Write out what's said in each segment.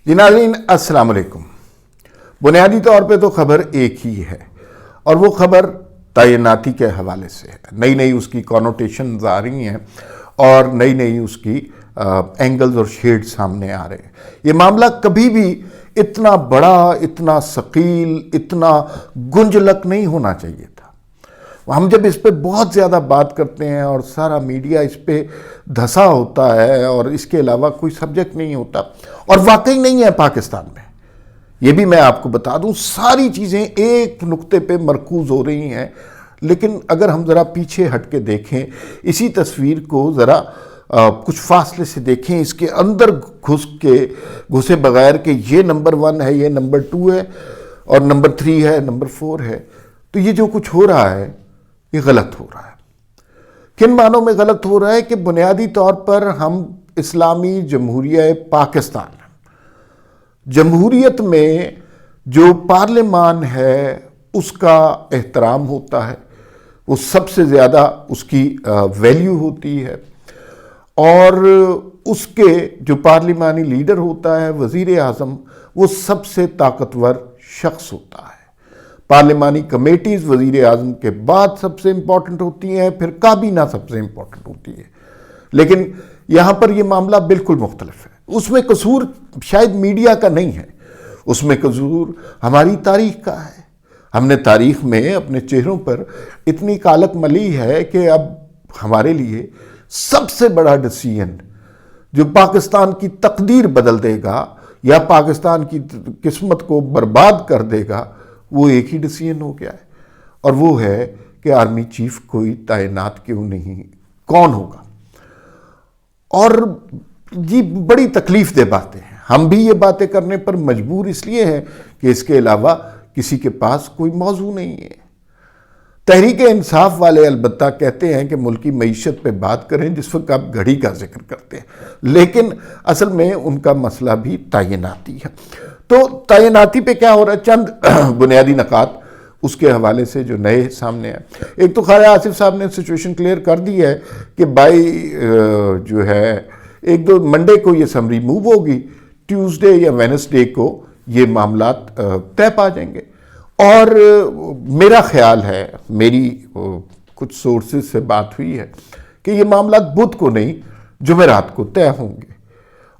जी नाज़रीन अस्सलाम वालेकुम। बुनियादी तौर पे तो खबर एक ही है और वो खबर तैनाती के हवाले से है। नई नई उसकी कॉनोटेशंस आ रही हैं और नई नई उसकी एंगल्स और शेड सामने आ रहे हैं। ये मामला कभी भी इतना बड़ा, इतना सकील, इतना गुंजलक नहीं होना चाहिए था। हम जब इस पे बहुत ज़्यादा बात करते हैं और सारा मीडिया इस पे धंसा होता है और इसके अलावा कोई सब्जेक्ट नहीं होता, और वाकई नहीं है पाकिस्तान में, ये भी मैं आपको बता दूं, सारी चीज़ें एक नुक्ते पे मरकूज़ हो रही हैं। लेकिन अगर हम ज़रा पीछे हट के देखें, इसी तस्वीर को ज़रा कुछ फासले से देखें, इसके अंदर घुसे बगैर कि ये नंबर 1 है, ये नंबर 2 है और नंबर 3 है, नंबर 4 है, तो ये जो कुछ हो रहा है ये गलत हो रहा है। किन मानों में गलत हो रहा है कि बुनियादी तौर पर हम इस्लामी जमहूरिया पाकिस्तान, जमहूरियत में जो पार्लियामान है उसका एहतराम होता है, वो सबसे ज़्यादा उसकी वैल्यू होती है, और उसके जो पार्लिमानी लीडर होता है वज़ीर आज़म, वो सबसे ताकतवर शख्स होता है। पार्लिमानी कमेटीज़ वज़ीर आज़म के बाद सबसे इम्पॉर्टेंट होती हैं, फिर काबीना सबसे इम्पॉर्टेंट होती है। लेकिन यहाँ पर ये मामला बिल्कुल मुख्तलिफ है। उसमें कसूर शायद मीडिया का नहीं है, उसमें कसूर हमारी तारीख का है। हमने तारीख में अपने चेहरों पर इतनी कालक मली है कि अब हमारे लिए सबसे बड़ा डिसीजन जो पाकिस्तान की तकदीर बदल देगा या पाकिस्तान की किस्मत को बर्बाद कर देगा, वो एक ही डिसीजन हो गया है, और वो है कि आर्मी चीफ कोई तैनात क्यों नहीं, कौन होगा। और ये बड़ी तकलीफ दे बातें हैं। हम भी ये बातें करने पर मजबूर इसलिए हैं कि इसके अलावा किसी के पास कोई मौजू नहीं है। तहरीक इंसाफ वाले अलबत्ता कहते हैं कि मुल्की मईशत पे बात करें जिस वक्त आप घड़ी का जिक्र करते हैं, लेकिन असल में उनका मसला भी तैनाती है। तो तैनाती पे क्या हो रहा है, चंद बुनियादी नकात उसके हवाले से जो नए सामने हैं। एक तो ख्वाजा आसिफ साहब ने सिचुएशन क्लियर कर दी है कि बाई जो है 1-2 मंडे को ये समरी मूव होगी, ट्यूसडे या वेडनेसडे को ये मामला तय पा जाएंगे। और मेरा ख्याल है, मेरी कुछ सोर्सेज से बात हुई है कि ये मामला बुध को नहीं जुमेरात को तय होंगे।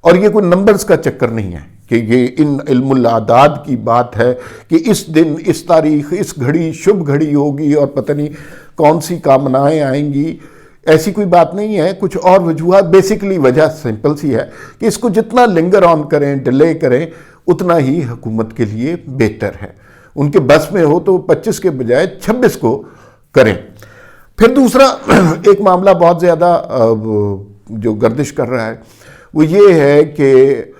और ये कोई नंबर्स का चक्कर नहीं है कि ये इन इल्मुल आदाद की बात है कि इस दिन, इस तारीख, इस घड़ी शुभ घड़ी होगी और पता नहीं कौन सी कामनाएं आएंगी, ऐसी कोई बात नहीं है। कुछ और वजूहत, बेसिकली वजह सिंपल सी है कि इसको जितना लिंगर ऑन करें, डिले करें, उतना ही हुकूमत के लिए बेहतर है। उनके बस में हो तो 25 के बजाय 26 को करें। फिर दूसरा एक मामला बहुत ज़्यादा जो गर्दिश कर रहा है वो ये है कि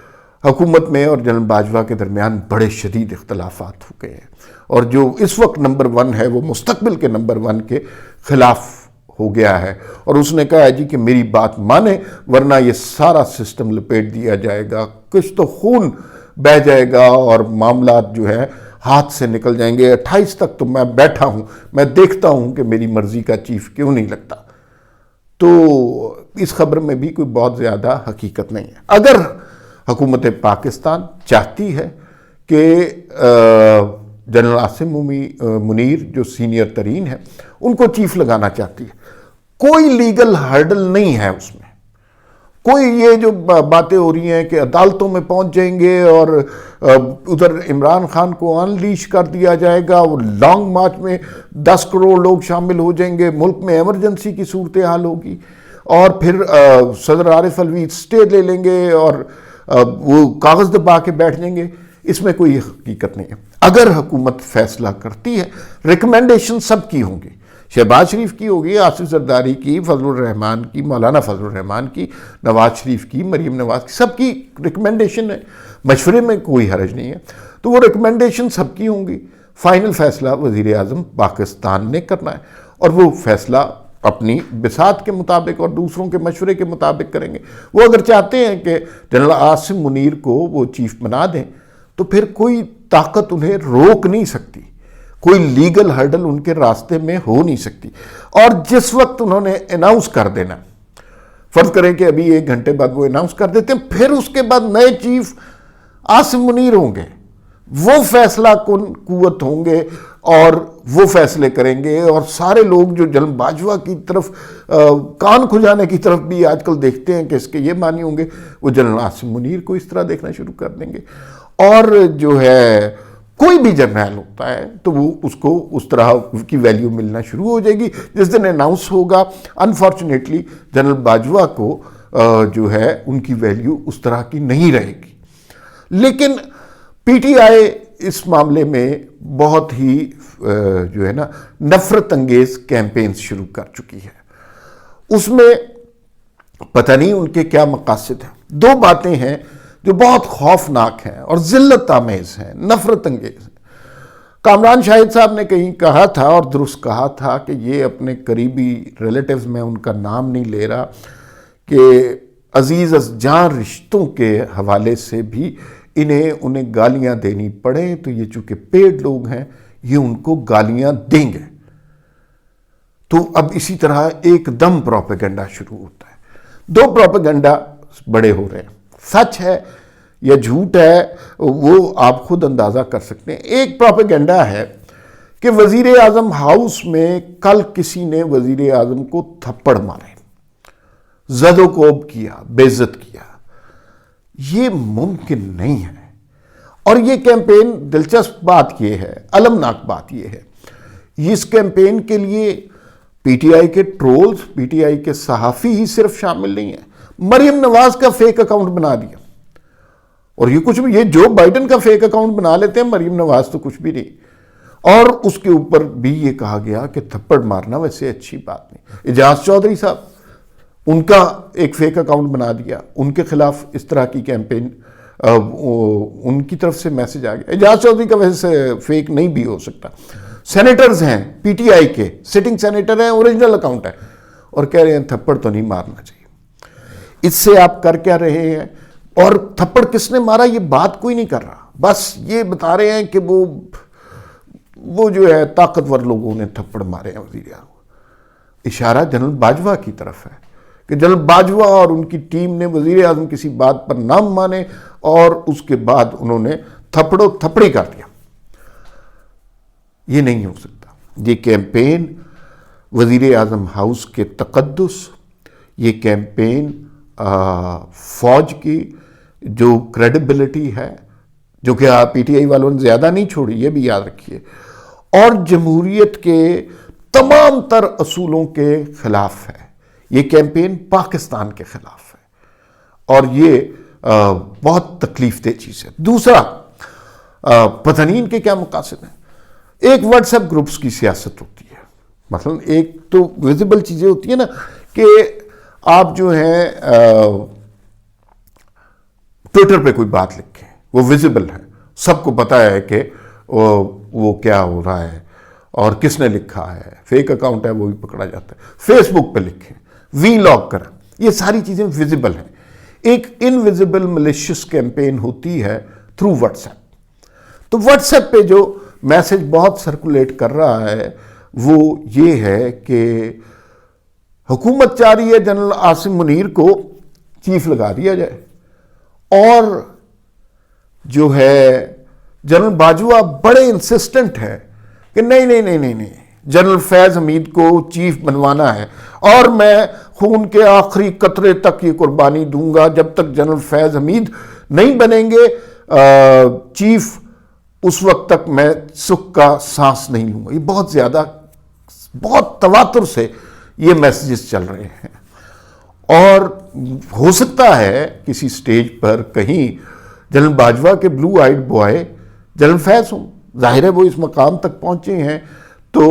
हुकूमत में और जनरल बाजवा के दरमियान बड़े शदीद इख्तलाफात हो गए हैं, और जो इस वक्त नंबर 1 है वो मुस्तकबिल के नंबर 1 के खिलाफ हो गया है। और उसने कहा है जी कि मेरी बात माने वरना ये सारा सिस्टम लपेट दिया जाएगा, कुछ तो खून बह जाएगा और मामला जो है हाथ से निकल जाएंगे। 28 तक तो मैं बैठा हूं, मैं देखता हूं कि मेरी मर्जी का चीफ क्यों नहीं लगता। तो इस खबर में भी कोई बहुत ज़्यादा हकीकत नहीं है। अगर हुकूमत पाकिस्तान चाहती है कि जनरल आसिम मुनीर जो सीनियर तरीन है उनको चीफ लगाना चाहती है, कोई लीगल हर्डल नहीं है उसमें। कोई ये जो बातें हो रही हैं कि अदालतों में पहुंच जाएंगे और उधर इमरान खान को अनलीश कर दिया जाएगा, वो लॉन्ग मार्च में 10 करोड़ लोग शामिल हो जाएंगे, मुल्क में इमरजेंसी की सूरत हाल होगी, और फिर सदर आरिफ अलवी स्टे ले लेंगे और वो कागज़ दबा के बैठ जाएंगे, इसमें कोई हकीकत नहीं है। अगर हुकूमत फैसला करती है, रिकमेंडेशन सबकी होंगी, शहबाज शरीफ की होगी, आसिफ जरदारी की, फजलुर रहमान की, मौलाना फजलुर रहमान की, नवाज शरीफ की, मरीम नवाज की, सबकी रिकमेंडेशन है। मशवरे में कोई हर्ज नहीं है, तो वो रिकमेंडेशन सबकी होंगी। फाइनल फैसला वज़ीर आज़म पाकिस्तान ने करना है, और वो फैसला अपनी बिसात के मुताबिक और दूसरों के मशवरे के मुताबिक करेंगे। वो अगर चाहते हैं कि जनरल आसिम मुनीर को वो चीफ बना दें तो फिर कोई ताकत उन्हें रोक नहीं सकती, कोई लीगल हर्डल उनके रास्ते में हो नहीं सकती। और जिस वक्त उन्होंने अनाउंस कर देना, फर्ज करें कि अभी 1 घंटे बाद वो अनाउंस कर देते हैं, फिर उसके बाद नए चीफ आसिम मुनीर होंगे, वो फैसला कौन कुव्वत होंगे और वो फैसले करेंगे। और सारे लोग जो जनरल बाजवा की तरफ कान खुजाने की तरफ भी आजकल देखते हैं कि इसके ये मानी होंगे, वो जनरल आसिम मुनीर को इस तरह देखना शुरू कर देंगे। और जो है कोई भी जर्नैल होता है तो वो उसको उस तरह की वैल्यू मिलना शुरू हो जाएगी। जिस दिन अनाउंस होगा, अनफॉर्चुनेटली जनरल बाजवा को जो है उनकी वैल्यू उस तरह की नहीं रहेगी। लेकिन पीटीआई इस मामले में बहुत ही जो है ना नफरत अंगेज कैंपेन शुरू कर चुकी है। उसमें पता नहीं उनके क्या मकासद हैं। दो बातें हैं जो बहुत खौफनाक हैं और जिल्लत आमेज हैं, नफरत अंगेज हैं। कामरान शाहिद साहब ने कहीं कहा था और दुरुस्त कहा था कि ये अपने करीबी रिलेटिव्स में, उनका नाम नहीं ले रहा, कि अजीज अज़जां रिश्तों के हवाले से भी उन्हें गालियां देनी पड़े तो ये चूंकि पेड लोग हैं ये उनको गालियां देंगे। तो अब इसी तरह एकदम प्रोपेगेंडा शुरू होता है। दो प्रोपेगेंडा बड़े हो रहे हैं, सच है या झूठ है वो आप खुद अंदाजा कर सकते हैं। एक प्रोपेगेंडा है कि वजीर आजम हाउस में कल किसी ने वजीर आजम को थप्पड़ मारे, ज़दोकोब किया, बेइज्जत किया। ये मुमकिन नहीं है। और ये कैंपेन, दिलचस्प बात ये है, अलमनाक बात ये है, इस कैंपेन के लिए पीटीआई के ट्रोल्स, पीटीआई के सहाफ़ी ही सिर्फ शामिल नहीं है। मरियम नवाज का फेक अकाउंट बना दिया, और ये कुछ भी, ये जो बाइडन का फेक अकाउंट बना लेते हैं, मरियम नवाज तो कुछ भी नहीं। और उसके ऊपर भी ये कहा गया कि थप्पड़ मारना वैसे अच्छी बात नहीं। एजाज चौधरी साहब, उनका एक फेक अकाउंट बना दिया, उनके खिलाफ इस तरह की कैंपेन, उनकी तरफ से मैसेज आ गया। एजाज चौधरी का वैसे फेक नहीं भी हो सकता। सेनेटर्स हैं पीटीआई के, सिटिंग सेनेटर हैं, ओरिजिनल अकाउंट है, और कह रहे हैं थप्पड़ तो नहीं मारना चाहिए। इससे आप कर क्या रहे हैं? और थप्पड़ किसने मारा ये बात कोई नहीं कर रहा, बस ये बता रहे हैं कि वो जो है ताकतवर लोगों ने थप्पड़ मारे हैं वज़ीर आज़म। इशारा जनरल बाजवा की तरफ है कि जनरल बाजवा और उनकी टीम ने वज़ीर आज़म किसी बात पर ना माने और उसके बाद उन्होंने थप्पड़ो थप्पड़ी कर दिया। ये नहीं हो सकता। ये कैंपेन वज़ीर आज़म हाउस के तक़द्दुस, ये कैंपेन फौज की जो क्रेडिबिलिटी है, जो कि पीटीआई वालों ने ज़्यादा नहीं छोड़ी, ये भी याद रखिए, और जमहूरियत के तमाम तर असूलों के ख़िलाफ़ है। ये कैंपेन पाकिस्तान के ख़िलाफ़ है और ये बहुत तकलीफ दह चीज़ है। दूसरा, पता नहीं इनके क्या मकासद हैं। एक व्हाट्सएप ग्रुप्स की सियासत होती है, मतलब एक तो विजिबल चीज़ें होती है ना कि आप जो हैं ट्विटर पे कोई बात लिखें, वो विजिबल है, सबको पता है कि वो क्या हो रहा है और किसने लिखा है, फेक अकाउंट है वो भी पकड़ा जाता है। फेसबुक पे लिखें, वी लॉग करें, ये सारी चीज़ें विजिबल हैं। एक इनविजिबल मलिशियस कैंपेन होती है थ्रू व्हाट्सएप। तो व्हाट्सएप पे जो मैसेज बहुत सर्कुलेट कर रहा है वो ये है कि हुकूमत चाह रही है जनरल आसिम मुनीर को चीफ लगा दिया जाए, और जो है जनरल बाजवा बड़े इंसिस्टेंट है कि नहीं नहीं नहीं नहीं नहीं, जनरल फैज़ हमीद को चीफ बनवाना है और मैं खून के आखिरी कतरे तक ये कुर्बानी दूंगा। जब तक जनरल फैज़ हमीद नहीं बनेंगे चीफ, उस वक्त तक मैं सुख का सांस नहीं लूंगा। ये बहुत ज़्यादा, बहुत तवातुर से ये मैसेजेस चल रहे हैं। और हो सकता है किसी स्टेज पर कहीं जनरल बाजवा के ब्लू आइड बॉय जनरल फैज़ हों। जाहिर है वो इस मकाम तक पहुंचे हैं तो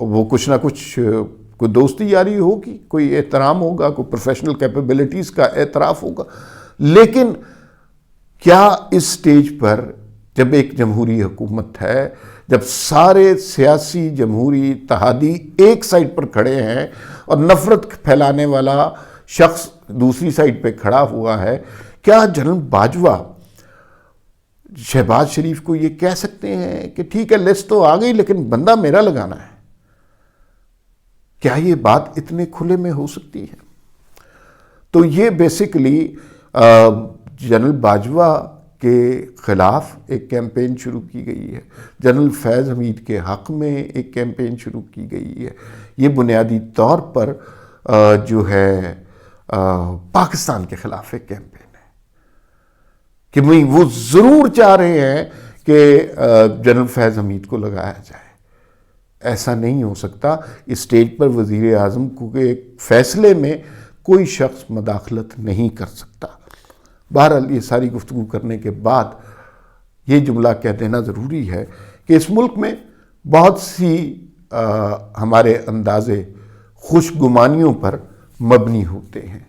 वो कुछ ना कुछ, कोई दोस्ती यारी होगी, कोई एहतराम होगा, कोई प्रोफेशनल कैपेबिलिटीज़ का एतराफ़ होगा। लेकिन क्या इस स्टेज पर जब एक जमहूरी हुकूमत है, जब सारे सियासी जमहूरी इत्तेहादी एक साइड पर खड़े हैं और नफरत फैलाने वाला शख्स दूसरी साइड पे खड़ा हुआ है, क्या जनरल बाजवा शहबाज शरीफ को ये कह सकते हैं कि ठीक है लिस्ट तो आ गई लेकिन बंदा मेरा लगाना है? क्या ये बात इतने खुले में हो सकती है? तो ये बेसिकली जनरल बाजवा کے خلاف ایک کیمپین شروع کی گئی ہے، جنرل فیض حمید کے حق میں ایک کیمپین شروع کی گئی ہے۔ یہ بنیادی طور پر جو ہے پاکستان کے خلاف ایک کیمپین ہے کہ وہ ضرور چاہ رہے ہیں کہ جنرل فیض حمید کو لگایا جائے۔ ایسا نہیں ہو سکتا، اس اسٹیج پر وزیر اعظم کو ایک فیصلے میں کوئی شخص مداخلت نہیں کر سکتا۔ بہرحال یہ ساری گفتگو کرنے کے بعد یہ جملہ کہہ دینا ضروری ہے کہ اس ملک میں بہت سی ہمارے اندازے خوش گمانیوں پر مبنی ہوتے ہیں۔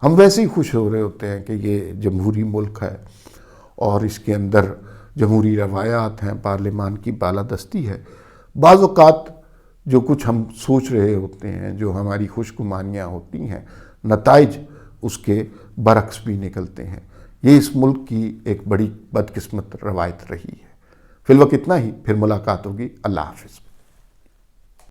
ہم ویسے ہی خوش ہو رہے ہوتے ہیں کہ یہ جمہوری ملک ہے اور اس کے اندر جمہوری روایات ہیں، پارلیمان کی بالادستی ہے۔ بعض اوقات جو کچھ ہم سوچ رہے ہوتے ہیں، جو ہماری خوش گمانیاں ہوتی ہیں، نتائج اس کے برعکس بھی نکلتے ہیں۔ یہ اس ملک کی ایک بڑی بدقسمت روایت رہی ہے۔ فی الوقت اتنا ہی، پھر ملاقات ہوگی۔ اللہ حافظ۔